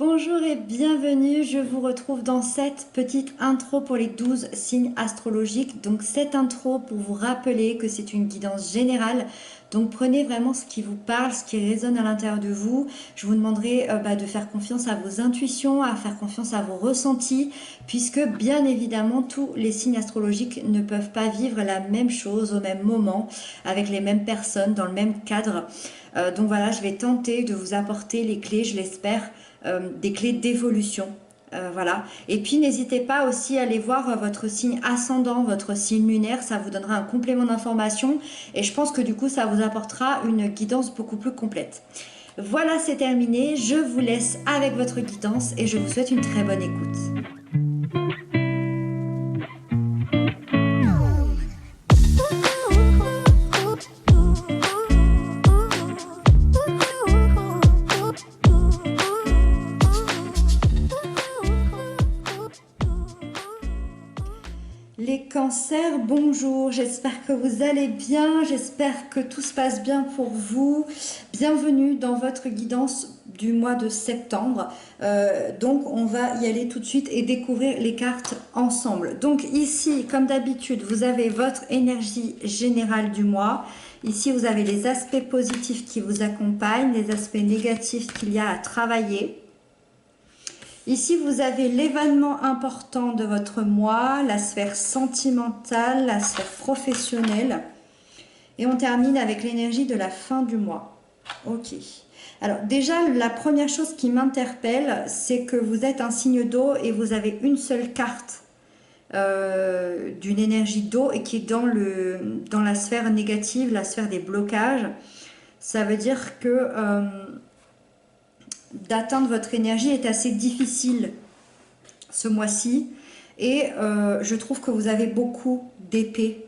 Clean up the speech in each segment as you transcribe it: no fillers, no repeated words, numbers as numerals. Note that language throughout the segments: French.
Bonjour et bienvenue, je vous retrouve dans cette petite intro pour les 12 signes astrologiques. Donc cette intro pour vous rappeler que c'est une guidance générale. Donc prenez vraiment ce qui vous parle, ce qui résonne à l'intérieur de vous. Je vous demanderai de faire confiance à vos intuitions, à faire confiance à vos ressentis, puisque bien évidemment tous les signes astrologiques ne peuvent pas vivre la même chose au même moment, avec les mêmes personnes, dans le même cadre. Donc voilà, je vais tenter de vous apporter les clés, je l'espère, des clés d'évolution. Voilà. Et puis n'hésitez pas aussi à aller voir votre signe ascendant, votre signe lunaire, ça vous donnera un complément d'information et je pense que du coup ça vous apportera une guidance beaucoup plus complète. Voilà, c'est terminé, je vous laisse avec votre guidance et je vous souhaite une très bonne écoute. Les cancers, bonjour, j'espère que vous allez bien, j'espère que tout se passe bien pour vous. Bienvenue dans votre guidance du mois de septembre. Donc on va y aller tout de suite et découvrir les cartes ensemble. Donc ici, comme d'habitude, vous avez votre énergie générale du mois. Ici, vous avez les aspects positifs qui vous accompagnent, les aspects négatifs qu'il y a à travailler. Ici, vous avez l'événement important de votre mois, la sphère sentimentale, la sphère professionnelle. Et on termine avec l'énergie de la fin du mois. Ok. Alors déjà, la première chose qui m'interpelle, c'est que vous êtes un signe d'eau et vous avez une seule carte d'une énergie d'eau et qui est dans la sphère négative, la sphère des blocages. Ça veut dire que d'atteindre votre énergie est assez difficile ce mois-ci et je trouve que vous avez beaucoup d'épées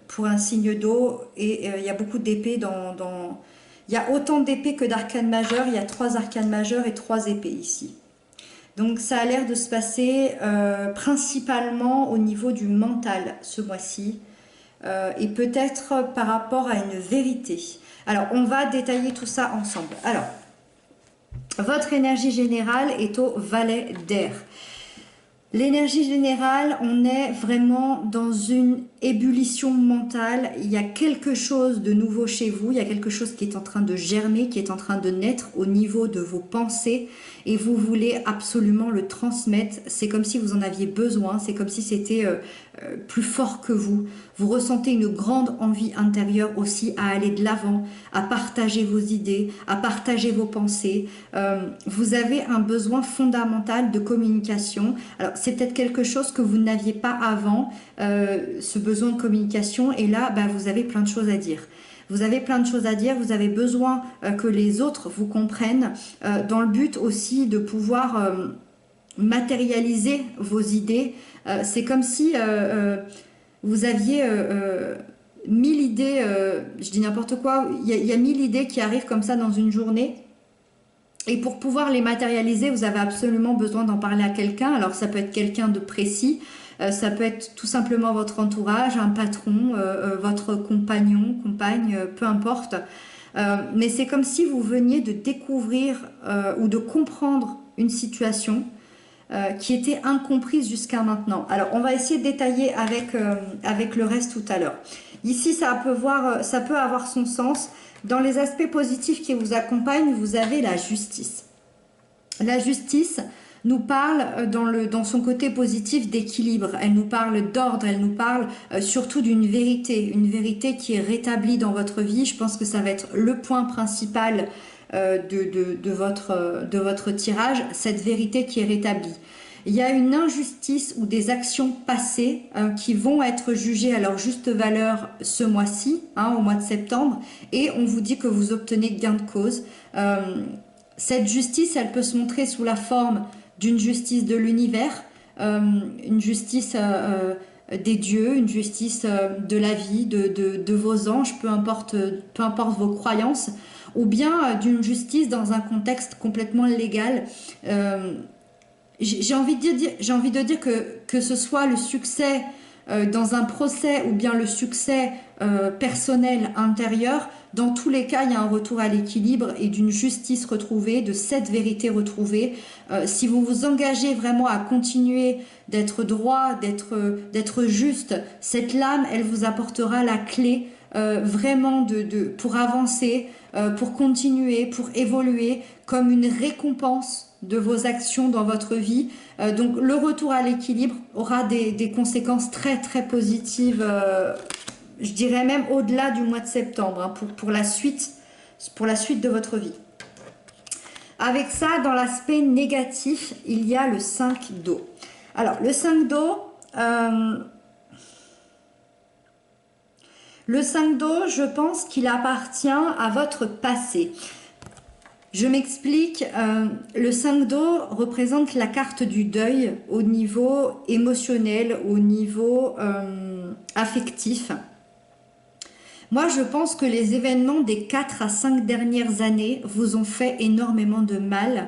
pour un signe d'eau et il y a beaucoup d'épées il y a autant d'épées que d'arcanes majeures, il y a 3 arcanes majeures et 3 épées ici. Donc ça a l'air de se passer principalement au niveau du mental ce mois-ci et peut-être par rapport à une vérité. Alors on va détailler tout ça ensemble. Alors, votre énergie générale est au valet d'air. L'énergie générale, on est vraiment dans une ébullition mentale. Il y a quelque chose de nouveau chez vous. Il y a quelque chose qui est en train de germer, qui est en train de naître au niveau de vos pensées. Et vous voulez absolument le transmettre. C'est comme si vous en aviez besoin. C'est comme si c'était plus fort que vous. Vous ressentez une grande envie intérieure aussi à aller de l'avant, à partager vos idées, à partager vos pensées. Vous avez un besoin fondamental de communication. Alors, c'est peut-être quelque chose que vous n'aviez pas avant, ce besoin de communication. Et là, vous avez plein de choses à dire. Vous avez plein de choses à dire, vous avez besoin que les autres vous comprennent, dans le but aussi de pouvoir matérialiser vos idées. C'est comme si vous aviez 1000 idées, je dis n'importe quoi, il y a 1000 idées qui arrivent comme ça dans une journée. Et pour pouvoir les matérialiser, vous avez absolument besoin d'en parler à quelqu'un. Alors ça peut être quelqu'un de précis, ça peut être tout simplement votre entourage, un patron, votre compagnon, compagne, peu importe. Mais c'est comme si vous veniez de découvrir ou de comprendre une situation qui était incomprise jusqu'à maintenant. Alors on va essayer de détailler avec le reste tout à l'heure. Ici ça peut avoir son sens. Dans les aspects positifs qui vous accompagnent, vous avez la justice. La justice nous parle dans son côté positif d'équilibre, elle nous parle d'ordre, elle nous parle surtout d'une vérité, une vérité qui est rétablie dans votre vie. Je pense que ça va être le point principal de votre tirage, cette vérité qui est rétablie. Il y a une injustice ou des actions passées qui vont être jugées à leur juste valeur ce mois-ci, au mois de septembre, et on vous dit que vous obtenez gain de cause. Cette justice, elle peut se montrer sous la forme d'une justice de l'univers, une justice des dieux, une justice de la vie, de vos anges, peu importe vos croyances, ou bien d'une justice dans un contexte complètement légal. J'ai envie de dire que ce soit le succès dans un procès ou bien le succès personnel intérieur, dans tous les cas, il y a un retour à l'équilibre et d'une justice retrouvée, de cette vérité retrouvée. Si vous vous engagez vraiment à continuer d'être droit, d'être juste, cette lame, elle vous apportera la clé vraiment pour avancer, pour continuer, pour évoluer, comme une récompense de vos actions dans votre vie. Donc le retour à l'équilibre aura des conséquences très très positives, je dirais même au-delà du mois de septembre, hein, pour la suite de votre vie. Avec ça, dans l'aspect négatif, il y a le 5 d'eau. Alors le 5 d'eau, je pense qu'il appartient à votre passé. Je m'explique, le 5 d'eau représente la carte du deuil au niveau émotionnel, au niveau affectif. Moi, je pense que les événements des 4 à 5 dernières années vous ont fait énormément de mal,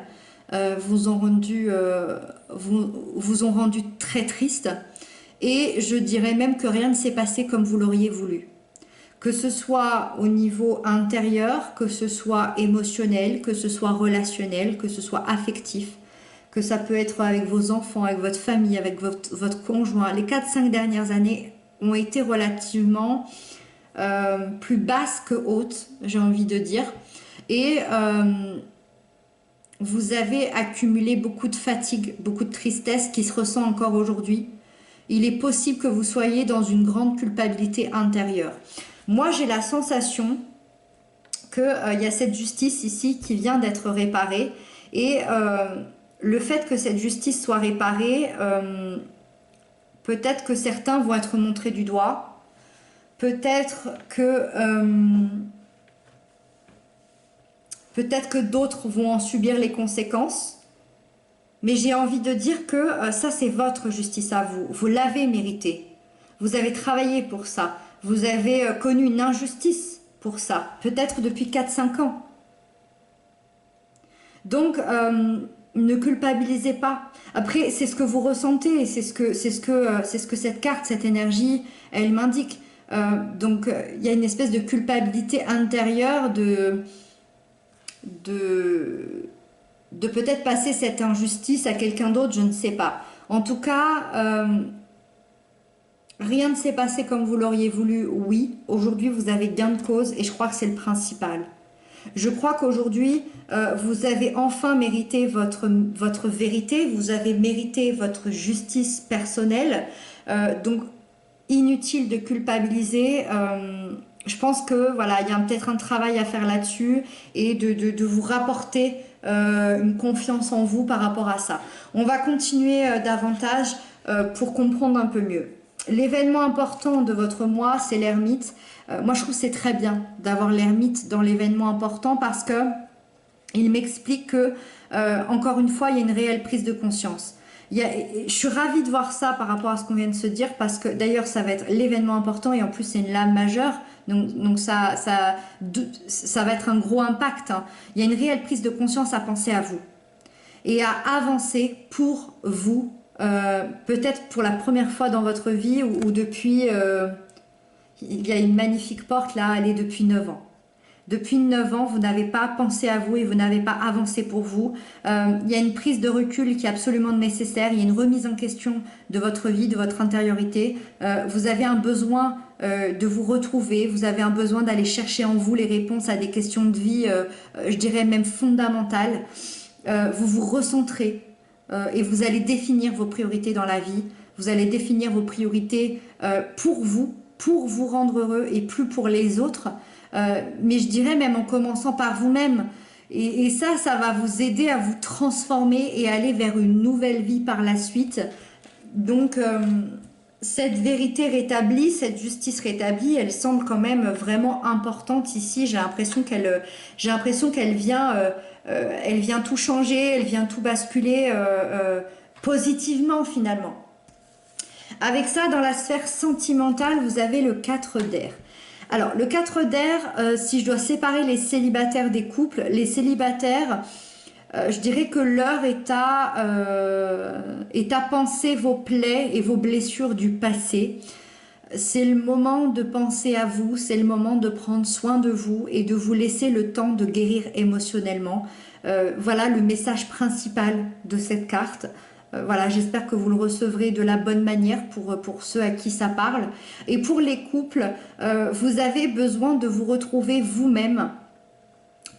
vous ont rendu très triste, et je dirais même que rien ne s'est passé comme vous l'auriez voulu. Que ce soit au niveau intérieur, que ce soit émotionnel, que ce soit relationnel, que ce soit affectif, que ça peut être avec vos enfants, avec votre famille, avec votre conjoint. Les 4-5 dernières années ont été relativement plus basses que hautes, j'ai envie de dire. Et vous avez accumulé beaucoup de fatigue, beaucoup de tristesse qui se ressent encore aujourd'hui. Il est possible que vous soyez dans une grande culpabilité intérieure. Moi, j'ai la sensation qu'il y a cette justice ici qui vient d'être réparée. Et le fait que cette justice soit réparée, peut-être que certains vont être montrés du doigt. Peut-être que d'autres vont en subir les conséquences. Mais j'ai envie de dire que ça, c'est votre justice à vous. Vous l'avez mérité. Vous avez travaillé pour ça. Vous avez connu une injustice pour ça, peut-être depuis 4-5 ans. Donc, ne culpabilisez pas. Après, c'est ce que vous ressentez, c'est ce que cette carte, cette énergie, elle m'indique. Donc, il y a une espèce de culpabilité intérieure de peut-être passer cette injustice à quelqu'un d'autre, je ne sais pas. En tout cas, rien ne s'est passé comme vous l'auriez voulu, oui. Aujourd'hui, vous avez gain de cause et je crois que c'est le principal. Je crois qu'aujourd'hui, vous avez enfin mérité votre vérité, vous avez mérité votre justice personnelle. Donc, inutile de culpabiliser. Je pense que voilà, il y a peut-être un travail à faire là-dessus et de vous rapporter une confiance en vous par rapport à ça. On va continuer davantage pour comprendre un peu mieux. L'événement important de votre mois, c'est l'ermite. Moi, je trouve que c'est très bien d'avoir l'ermite dans l'événement important parce que il m'explique que, encore une fois, il y a une réelle prise de conscience. Je suis ravie de voir ça par rapport à ce qu'on vient de se dire parce que d'ailleurs, ça va être l'événement important et en plus, c'est une lame majeure. Donc ça va être un gros impact. Hein. Il y a une réelle prise de conscience à penser à vous et à avancer pour vous. Peut-être pour la première fois dans votre vie ou depuis, il y a une magnifique porte là, elle est depuis 9 ans. Depuis 9 ans, vous n'avez pas pensé à vous et vous n'avez pas avancé pour vous. Il y a une prise de recul qui est absolument nécessaire, il y a une remise en question de votre vie, de votre intériorité. Vous avez un besoin de vous retrouver, vous avez un besoin d'aller chercher en vous les réponses à des questions de vie, je dirais même fondamentales. Vous vous recentrez. Et vous allez définir vos priorités dans la vie. Vous allez définir vos priorités pour vous rendre heureux et plus pour les autres. Mais je dirais même en commençant par vous-même. Et ça va vous aider à vous transformer et aller vers une nouvelle vie par la suite. Donc, cette vérité rétablie, cette justice rétablie, elle semble quand même vraiment importante ici. J'ai l'impression qu'elle vient... elle vient tout changer, elle vient tout basculer positivement finalement. Avec ça, dans la sphère sentimentale, vous avez le 4 d'air. Alors, le 4 d'air, si je dois séparer les célibataires des couples, les célibataires, Je dirais que l'heure est à panser vos plaies et vos blessures du passé. C'est le moment de penser à vous, c'est le moment de prendre soin de vous et de vous laisser le temps de guérir émotionnellement. Voilà le message principal de cette carte. Voilà, j'espère que vous le recevrez de la bonne manière pour ceux à qui ça parle. Et pour les couples, vous avez besoin de vous retrouver vous-même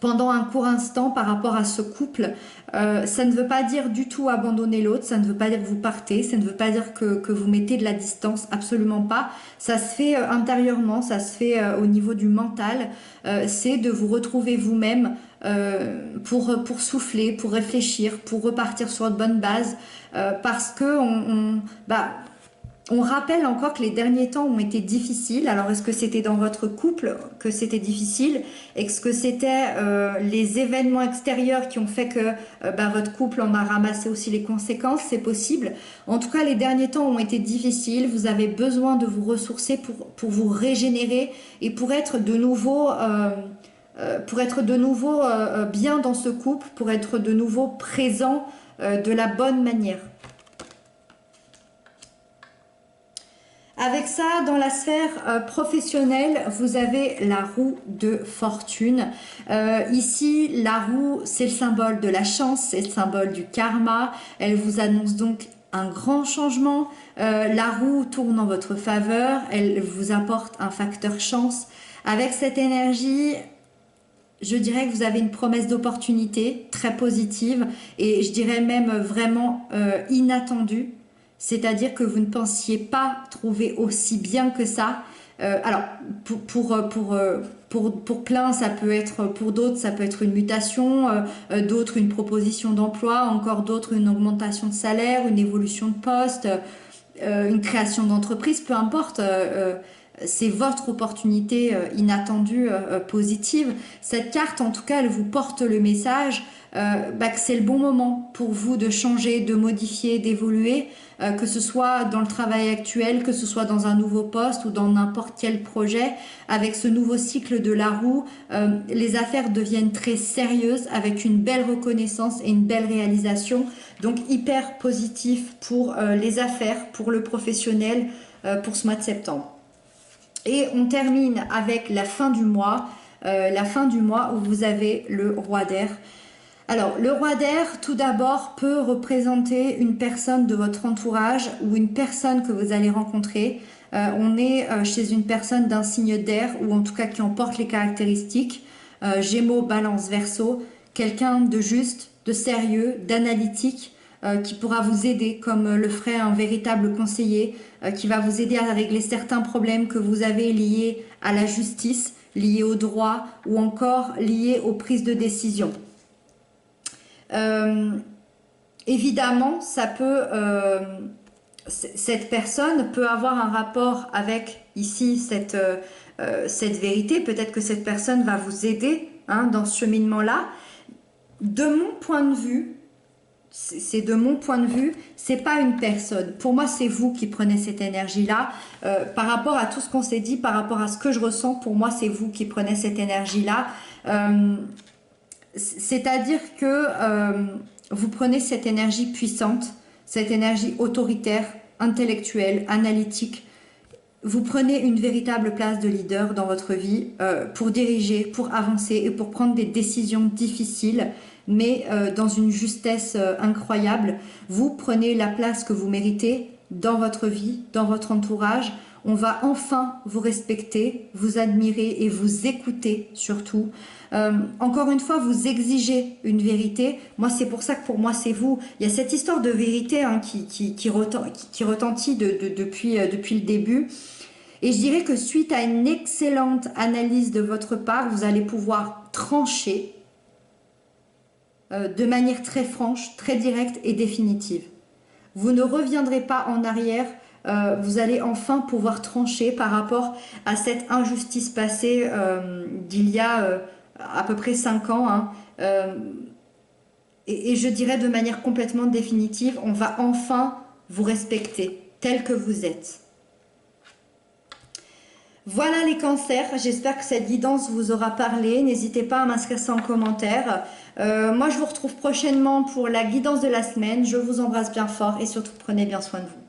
pendant un court instant par rapport à ce couple. Ça ne veut pas dire du tout abandonner l'autre, ça ne veut pas dire que vous partez, ça ne veut pas dire que vous mettez de la distance, absolument pas. Ça se fait intérieurement, ça se fait au niveau du mental. C'est de vous retrouver vous-même pour souffler, pour réfléchir, pour repartir sur de bonnes bases. Parce que on rappelle encore que les derniers temps ont été difficiles. Alors, est-ce que c'était dans votre couple que c'était difficile? Est-ce que c'était les événements extérieurs qui ont fait que votre couple en a ramassé aussi les conséquences? C'est possible. En tout cas, les derniers temps ont été difficiles. Vous avez besoin de vous ressourcer pour vous régénérer et pour être de nouveau... bien dans ce couple, pour être de nouveau présent de la bonne manière. Avec ça, dans la sphère professionnelle, vous avez la roue de fortune. Ici, la roue, c'est le symbole de la chance, c'est le symbole du karma. Elle vous annonce donc un grand changement. La roue tourne en votre faveur, elle vous apporte un facteur chance. Avec cette énergie, je dirais que vous avez une promesse d'opportunité très positive et je dirais même vraiment inattendue. C'est-à-dire que vous ne pensiez pas trouver aussi bien que ça. Alors, pour plein, ça peut être, pour d'autres, ça peut être une mutation, d'autres une proposition d'emploi, encore d'autres une augmentation de salaire, une évolution de poste, une création d'entreprise, peu importe. C'est votre opportunité inattendue, positive. Cette carte, en tout cas, elle vous porte le message que c'est le bon moment pour vous de changer, de modifier, d'évoluer, que ce soit dans le travail actuel, que ce soit dans un nouveau poste ou dans n'importe quel projet. Avec ce nouveau cycle de la roue, les affaires deviennent très sérieuses avec une belle reconnaissance et une belle réalisation. Donc hyper positif pour les affaires, pour le professionnel, pour ce mois de septembre. Et on termine avec la fin du mois où vous avez le roi d'air. Alors, le roi d'air, tout d'abord, peut représenter une personne de votre entourage ou une personne que vous allez rencontrer. On est chez une personne d'un signe d'air ou en tout cas qui en porte les caractéristiques. Gémeaux, Balance, Verseau. Quelqu'un de juste, de sérieux, d'analytique, qui pourra vous aider comme le ferait un véritable conseiller, qui va vous aider à régler certains problèmes que vous avez liés à la justice, liés au droit ou encore liés aux prises de décision. Évidemment, cette personne peut avoir un rapport avec ici cette vérité. Peut-être que cette personne va vous aider dans ce cheminement-là. De mon point de vue, c'est pas une personne. Pour moi, c'est vous qui prenez cette énergie-là. Par rapport à tout ce qu'on s'est dit, par rapport à ce que je ressens, pour moi, c'est vous qui prenez cette énergie-là. C'est-à-dire que vous prenez cette énergie puissante, cette énergie autoritaire, intellectuelle, analytique. Vous prenez une véritable place de leader dans votre vie pour diriger, pour avancer et pour prendre des décisions difficiles, mais dans une justesse incroyable. Vous prenez la place que vous méritez dans votre vie, dans votre entourage. On va enfin vous respecter, vous admirer et vous écouter surtout. Encore une fois, vous exigez une vérité. Moi, c'est pour ça que pour moi, c'est vous. Il y a cette histoire de vérité qui retentit depuis le début. Et je dirais que suite à une excellente analyse de votre part, vous allez pouvoir trancher de manière très franche, très directe et définitive. Vous ne reviendrez pas en arrière. Vous allez enfin pouvoir trancher par rapport à cette injustice passée d'il y a à peu près 5 ans. Et je dirais de manière complètement définitive, on va enfin vous respecter tel que vous êtes. Voilà les cancers, j'espère que cette guidance vous aura parlé. N'hésitez pas à m'inscrire ça en commentaire. Moi, je vous retrouve prochainement pour la guidance de la semaine. Je vous embrasse bien fort et surtout prenez bien soin de vous.